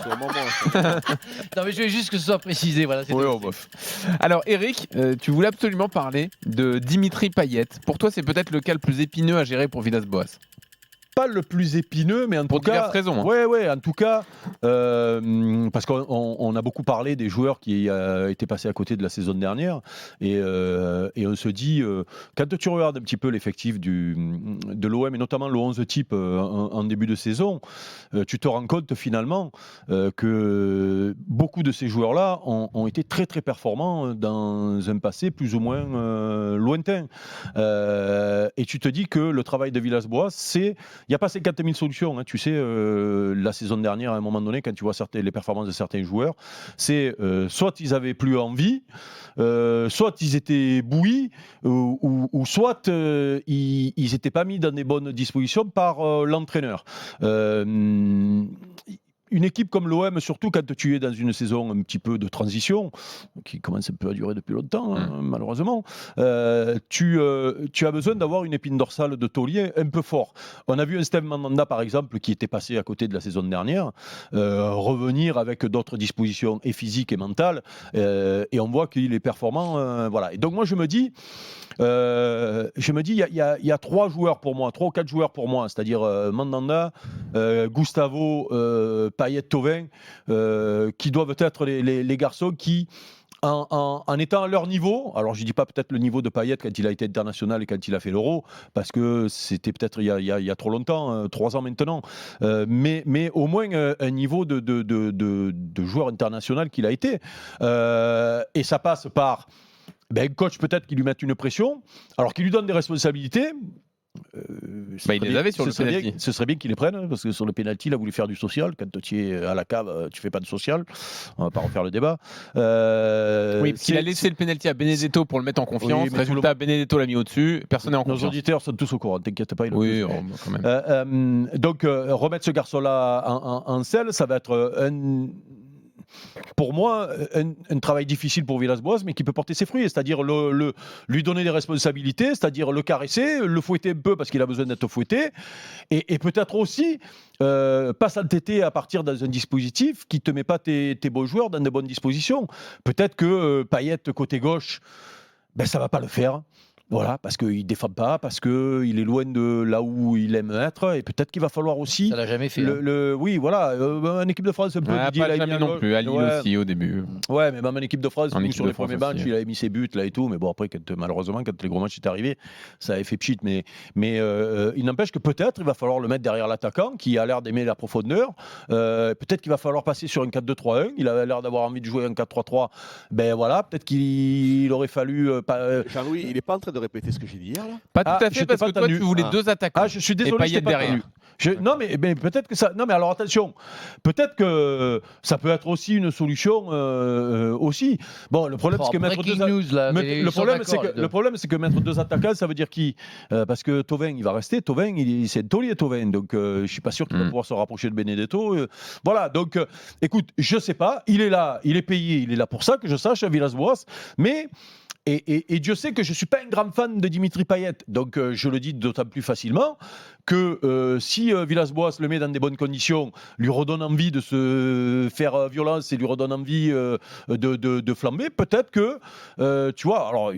c'est au moment. Non, mais je veux juste que ce soit précisé. Voilà, c'est Oui, tout. oh, bof. Alors, Eric, tu voulais absolument parler de Dimitri Payet. Pour toi, c'est peut-être le cas le plus épineux à gérer pour Villas-Boas. Pas le plus épineux, mais en Pour tout cas. diverses raisons. Hein. Ouais, en tout cas, parce qu'on a beaucoup parlé des joueurs qui étaient passés à côté de la saison dernière, et on se dit, quand tu regardes un petit peu l'effectif de l'OM, et notamment le 11 type en début de saison, tu te rends compte finalement que beaucoup de ces joueurs-là ont été très très performants dans un passé plus ou moins lointain. Et tu te dis que le travail de Villas-Boas, il n'y a pas 50 000 solutions. Hein. Tu sais, la saison dernière, à un moment donné, quand tu vois les performances de certains joueurs, c'est soit ils n'avaient plus envie, soit ils étaient bouillis, ou soit ils n'étaient pas mis dans des bonnes dispositions par l'entraîneur. Une équipe comme l'OM, surtout quand tu es dans une saison un petit peu de transition, qui commence un peu à durer depuis longtemps, malheureusement, tu as besoin d'avoir une épine dorsale de taulier un peu fort. On a vu un Steve Mandanda, par exemple, qui était passé à côté de la saison dernière, revenir avec d'autres dispositions et physiques et mentales, et on voit qu'il est performant. Voilà. Et donc moi, je me dis, il y a 3 joueurs pour moi, 3 ou 4 joueurs pour moi, c'est-à-dire Mandanda, Gustavo, Payet, Thauvin, qui doivent être les garçons qui, en étant à leur niveau, alors je ne dis pas peut-être le niveau de Payet quand il a été international et quand il a fait l'Euro, parce que c'était peut-être il y a trop longtemps, 3 ans maintenant, mais au moins un niveau de joueur international qu'il a été. Et ça passe par un coach peut-être qui lui mette une pression, alors qui lui donne des responsabilités. Il les avait sur le penalty. Ce serait bien qu'il les prenne, hein, parce que sur le penalty, il a voulu faire du social. Quand tu es à la cave, tu fais pas de social. On va pas refaire le débat. Oui, parce qu'il a laissé le penalty à Benedetto pour le mettre en confiance. Oui, Résultat, Benedetto l'a mis au-dessus. Personne n'est en confiance. Nos auditeurs sont tous au courant, t'inquiète pas. Oui, quand même. Donc, remettre ce garçon-là en selle, ça va être pour moi, un travail difficile pour Villas-Boas, mais qui peut porter ses fruits, c'est-à-dire lui donner des responsabilités, c'est-à-dire le caresser, le fouetter un peu parce qu'il a besoin d'être fouetté, et peut-être aussi pas s'entêter à partir dans un dispositif qui ne te met pas tes beaux joueurs dans de bonnes dispositions. Peut-être que Payet, côté gauche, ça ne va pas le faire. Voilà, parce qu'il ne défend pas, parce qu'il est loin de là où il aime être, et peut-être qu'il va falloir aussi. Ça l'a jamais fait. Oui, voilà, en équipe de France, un peu. Pas jamais non plus, à Lille aussi au début. Ouais, mais même en équipe de France, sur les premiers matchs, aussi, il avait mis ses buts là et tout, mais bon, après, malheureusement, quand les gros matchs étaient arrivés, ça avait fait pchit. Mais il n'empêche que peut-être il va falloir le mettre derrière l'attaquant qui a l'air d'aimer la profondeur. Peut-être qu'il va falloir passer sur un 4-2-3-1. Il avait l'air d'avoir envie de jouer un 4-3-3. Ben voilà, peut-être qu'il aurait fallu. Jean-Louis, il n'est pas en train de répéter ce que j'ai dit hier là? Pas tout à fait, parce que toi, tu voulais 2 attaquants. Je suis désolé, et Payet derrière. Non, mais peut-être que ça. Non, mais alors attention. Peut-être que ça peut être aussi une solution aussi. Bon, le problème, c'est que mettre le problème, c'est que mettre 2 attaquants, ça veut dire qui? Parce que Thauvin, il va rester. Thauvin, c'est un taulier, Thauvin. Donc, je suis pas sûr qu'il va pouvoir se rapprocher de Benedetto. Voilà. Donc, écoute, je sais pas. Il est là, il est payé, il est là pour ça, que je sache, à Villas-Boas. Mais et Dieu sait que je ne suis pas un grand fan de Dimitri Payet, donc je le dis d'autant plus facilement que si Villas-Boas le met dans des bonnes conditions, lui redonne envie de se faire violence et lui redonne envie de flamber, peut-être que, tu vois, alors